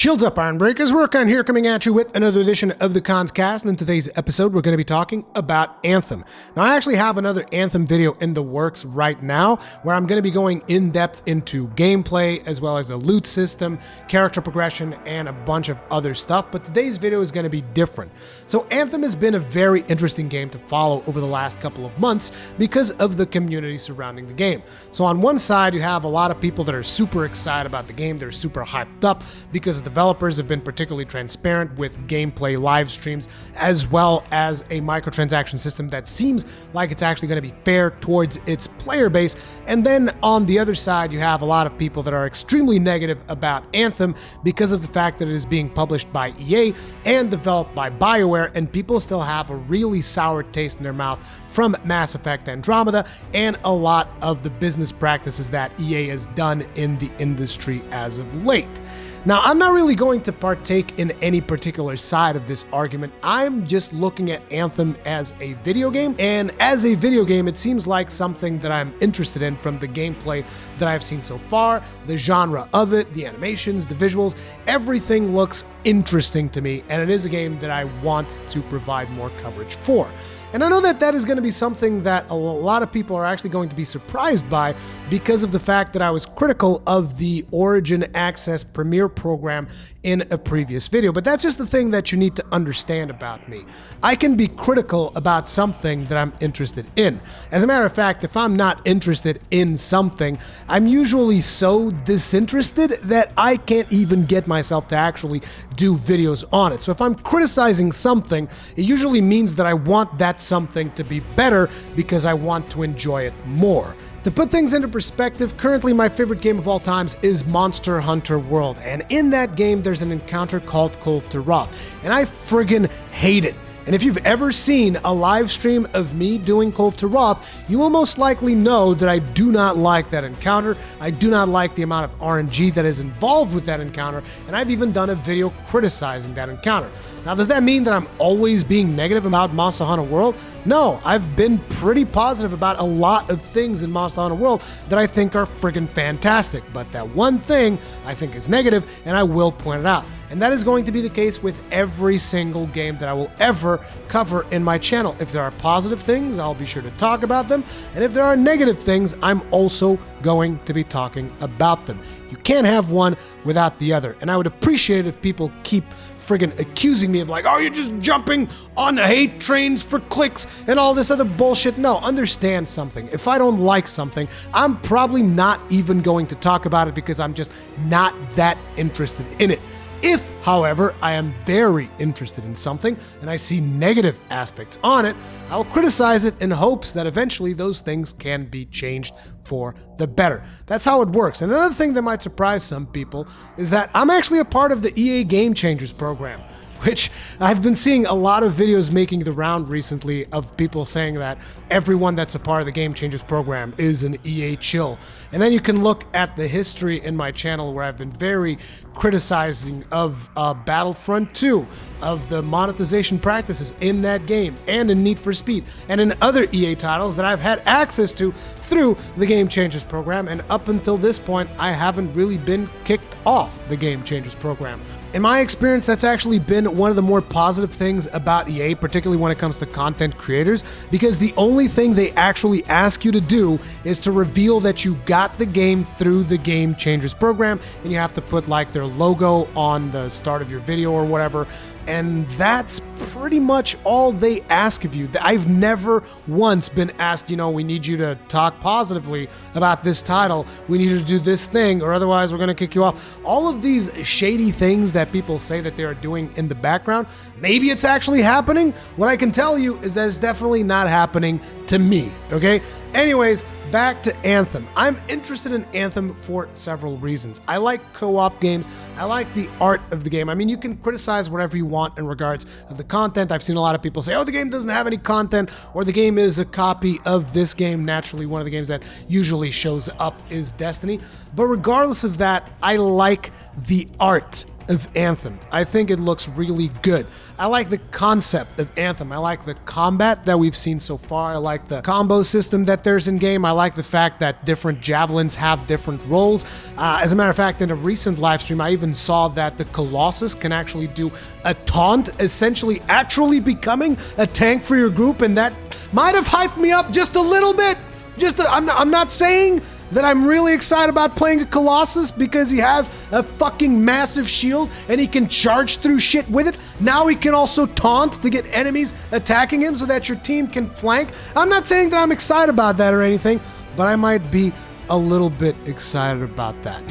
Shields up, Iron Breakers. Rurikhan here, coming at you with another edition of the Kast, and in today's episode we're going to be talking about Anthem. Now, I actually have another Anthem video in the works right now where I'm going to be going in depth into gameplay as well as the loot system, character progression, and a bunch of other stuff, but today's video is going to be different. So Anthem has been a very interesting game to follow over the last couple of months because of the community surrounding the game. So on one side you have a lot of people that are super excited about the game, they're super hyped up because developers have been particularly transparent with gameplay live streams, as well as a microtransaction system that seems like it's actually going to be fair towards its player base. And then on the other side, you have a lot of people that are extremely negative about Anthem because of the fact that it is being published by EA and developed by BioWare, and people still have a really sour taste in their mouth from Mass Effect Andromeda and a lot of the business practices that EA has done in the industry as of late. Now, I'm not really going to partake in any particular side of this argument. I'm just looking at Anthem as a video game, and as a video game, it seems like something that I'm interested in from the gameplay that I've seen so far, the genre of it, the animations, the visuals, everything looks interesting to me, and it is a game that I want to provide more coverage for. And I know that that is going to be something that a lot of people are actually going to be surprised by because of the fact that I was critical of the Origin Access Premier program in a previous video. But that's just the thing that you need to understand about me. I can be critical about something that I'm interested in. As a matter of fact, if I'm not interested in something, I'm usually so disinterested that I can't even get myself to actually do videos on it. So if I'm criticizing something, it usually means that I want that something to be better because I want to enjoy it more. To put things into perspective, currently my favorite game of all times is Monster Hunter World, and in that game there's an encounter called Kolv to Roth, and I friggin' hate it. And if you've ever seen a live stream of me doing Kolv to Roth, you will most likely know that I do not like that encounter. I do not like the amount of RNG that is involved with that encounter, and I've even done a video criticizing that encounter. Now, does that mean that I'm always being negative about Monster Hunter World? No, I've been pretty positive about a lot of things in Monster Hunter World that I think are friggin' fantastic, but that one thing I think is negative, and I will point it out. And that is going to be the case with every single game that I will ever cover in my channel. If there are positive things, I'll be sure to talk about them. And if there are negative things, I'm also going to be talking about them. You can't have one without the other. And I would appreciate if people keep friggin' accusing me of like, oh, you're just jumping on hate trains for clicks and all this other bullshit. No, understand something. If I don't like something, I'm probably not even going to talk about it because I'm just not that interested in it. If, however, I am very interested in something and I see negative aspects on it, I'll criticize it in hopes that eventually those things can be changed for the better. That's how it works. And another thing that might surprise some people is that I'm actually a part of the EA Gamechangers Program, which I've been seeing a lot of videos making the round recently of people saying that everyone that's a part of the Gamechangers Program is an EA chill. And then you can look at the history in my channel where I've been very criticizing of Battlefront 2, of the monetization practices in that game, and in Need for Speed, and in other EA titles that I've had access to through the Gamechangers Program, and up until this point, I haven't really been kicked off the Gamechangers Program. In my experience, that's actually been one of the more positive things about EA, particularly when it comes to content creators, because the only thing they actually ask you to do is to reveal that you got the game through the Gamechangers Program, and you have to put like their logo on the start of your video or whatever, and that's pretty much all they ask of you. I've never once been asked, you know, we need you to talk positively about this title, we need you to do this thing, or otherwise we're going to kick you off. All of these shady things that people say that they are doing in the background, maybe it's actually happening. What I can tell you is that it's definitely not happening to me, okay? Anyways, back to Anthem. I'm interested in Anthem for several reasons. I like co-op games. I like the art of the game. I mean, you can criticize whatever you want in regards of the content. I've seen a lot of people say, oh, the game doesn't have any content, or the game is a copy of this game. Naturally, one of the games that usually shows up is Destiny. But regardless of that, I like the art of Anthem. I think it looks really good. I like the concept of Anthem. I like the combat that we've seen so far. I like the combo system that there's in game. I like the fact that different javelins have different roles. As a matter of fact, in a recent live stream, I even saw that the Colossus can actually do a taunt, essentially actually becoming a tank for your group, and that might have hyped me up just a little bit. I'm not saying that I'm really excited about playing a Colossus because he has a fucking massive shield and he can charge through shit with it. Now he can also taunt to get enemies attacking him so that your team can flank. I'm not saying that I'm excited about that or anything, but I might be a little bit excited about that.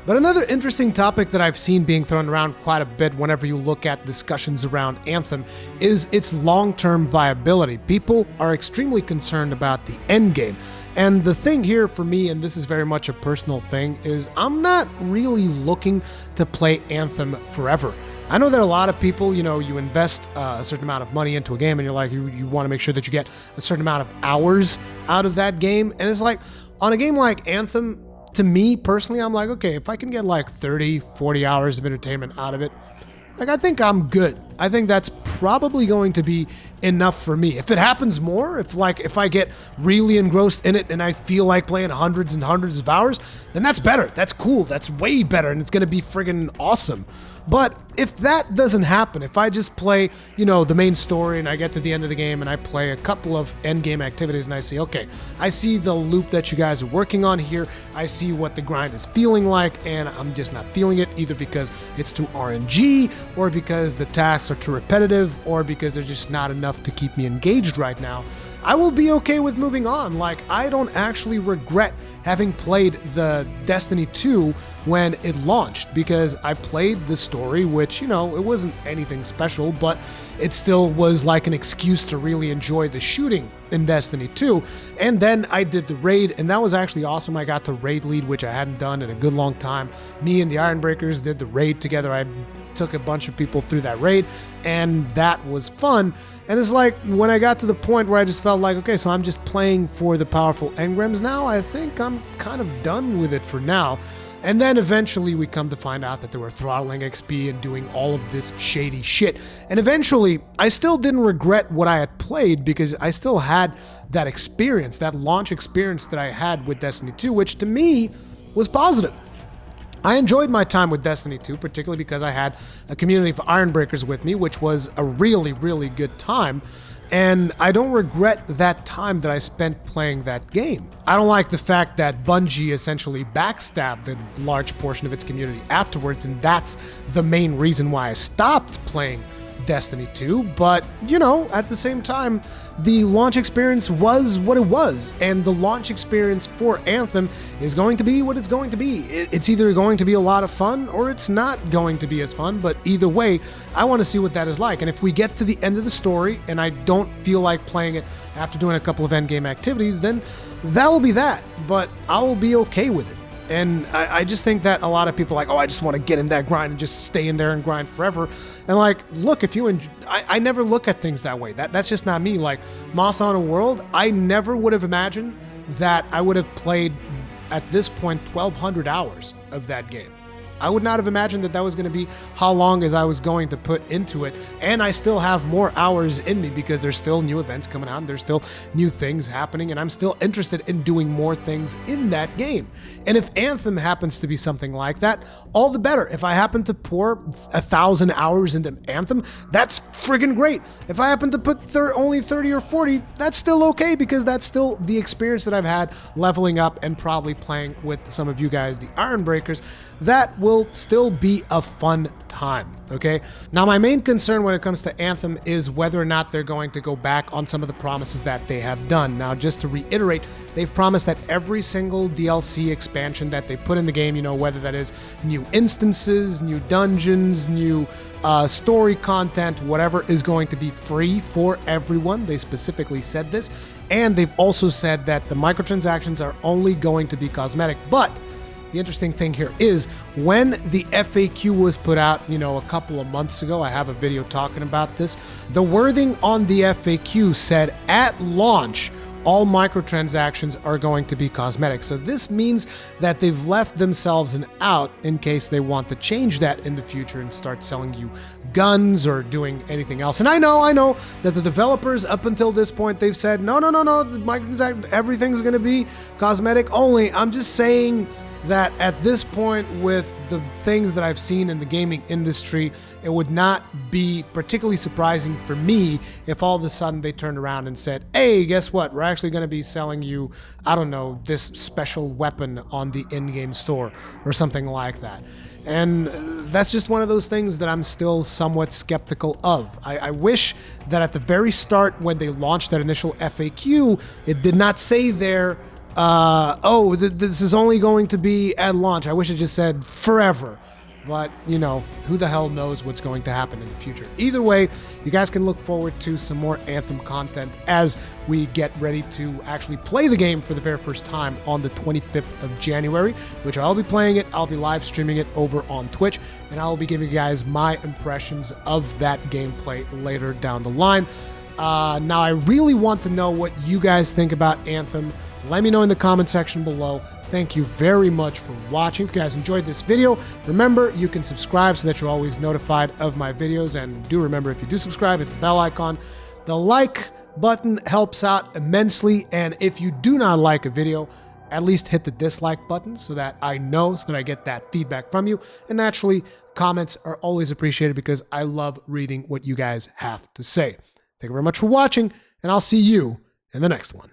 But another interesting topic that I've seen being thrown around quite a bit whenever you look at discussions around Anthem is its long-term viability. People are extremely concerned about the end game. And the thing here for me, and this is very much a personal thing, is I'm not really looking to play Anthem forever. I know that a lot of people, you invest a certain amount of money into a game and you're like, you want to make sure that you get a certain amount of hours out of that game. And it's like, on a game like Anthem, to me personally, I'm like, okay, if I can get like 30, 40 hours of entertainment out of it, like, I think I'm good. I think that's probably going to be enough for me. If it happens more, if I get really engrossed in it and I feel like playing hundreds and hundreds of hours, then that's better. That's cool. That's way better, and it's going to be friggin' awesome. But if that doesn't happen, if I just play, the main story and I get to the end of the game and I play a couple of end game activities and I see, okay, I see the loop that you guys are working on here. I see what the grind is feeling like, and I'm just not feeling it, either because it's too RNG or because the tasks are too repetitive or because there's just not enough to keep me engaged right now. I will be okay with moving on. Like, I don't actually regret having played the Destiny 2 when it launched, because I played the story, which, it wasn't anything special, but it still was like an excuse to really enjoy the shooting in Destiny 2. And then I did the raid, and that was actually awesome. I got to raid lead, which I hadn't done in a good long time. Me and the Ironbreakers did the raid together. I took a bunch of people through that raid, and that was fun. And it's like, when I got to the point where I just felt like, okay, so I'm just playing for the powerful engrams now, I think I'm kind of done with it for now. And then eventually we come to find out that they were throttling XP and doing all of this shady shit. And eventually, I still didn't regret what I had played, because I still had that experience, that launch experience that I had with Destiny 2, which to me was positive. I enjoyed my time with Destiny 2, particularly because I had a community of Ironbreakers with me, which was a really, really good time. And I don't regret that time that I spent playing that game. I don't like the fact that Bungie essentially backstabbed a large portion of its community afterwards, and that's the main reason why I stopped playing Destiny 2, but, at the same time, the launch experience was what it was, and the launch experience for Anthem is going to be what it's going to be. It's either going to be a lot of fun, or it's not going to be as fun, but either way, I want to see what that is like. And if we get to the end of the story, and I don't feel like playing it after doing a couple of endgame activities, then that will be that, but I will be okay with it. And I just think that a lot of people are like, oh, I just want to get in that grind and just stay in there and grind forever. And like, look, if you I never look at things that way. That's just not me. Like, Monster Hunter World, I never would have imagined that I would have played, at this point, 1,200 hours of that game. I would not have imagined that that was going to be how long as I was going to put into it. And I still have more hours in me because there's still new events coming out and there's still new things happening, and I'm still interested in doing more things in that game. And if Anthem happens to be something like that, all the better. If I happen to pour 1,000 hours into Anthem, that's friggin' great. If I happen to put only 30 or 40, that's still okay, because that's still the experience that I've had leveling up and probably playing with some of you guys, the Ironbreakers. That will still be a fun time, okay? Now, my main concern when it comes to Anthem is whether or not they're going to go back on some of the promises that they have done. Now, just to reiterate, they've promised that every single DLC expansion that they put in the game, whether that is new instances, new dungeons, new story content, whatever, is going to be free for everyone. They specifically said this. And they've also said that the microtransactions are only going to be cosmetic. But the interesting thing here is, when the FAQ was put out, a couple of months ago, I have a video talking about this, the wording on the FAQ said, at launch, all microtransactions are going to be cosmetic. So this means that they've left themselves an out in case they want to change that in the future and start selling you guns or doing anything else. And I know that the developers up until this point, they've said, no, the microtransaction, everything's going to be cosmetic only. I'm just saying that at this point, with the things that I've seen in the gaming industry, it would not be particularly surprising for me if all of a sudden they turned around and said, hey, guess what? We're actually going to be selling you, I don't know, this special weapon on the in-game store or something like that. And that's just one of those things that I'm still somewhat skeptical of. I wish that at the very start, when they launched that initial FAQ, it did not say there, this is only going to be at launch. I wish it just said forever. But, you know, who the hell knows what's going to happen in the future. Either way, you guys can look forward to some more Anthem content as we get ready to actually play the game for the very first time on the 25th of January, which I'll be playing it. I'll be live streaming it over on Twitch, and I'll be giving you guys my impressions of that gameplay later down the line. Now, I really want to know what you guys think about Anthem. Let me know in the comment section below. Thank you very much for watching. If you guys enjoyed this video, remember you can subscribe so that you're always notified of my videos. And do remember, if you do subscribe, hit the bell icon. The like button helps out immensely. And if you do not like a video, at least hit the dislike button so that I know, so that I get that feedback from you. And naturally, comments are always appreciated because I love reading what you guys have to say. Thank you very much for watching, and I'll see you in the next one.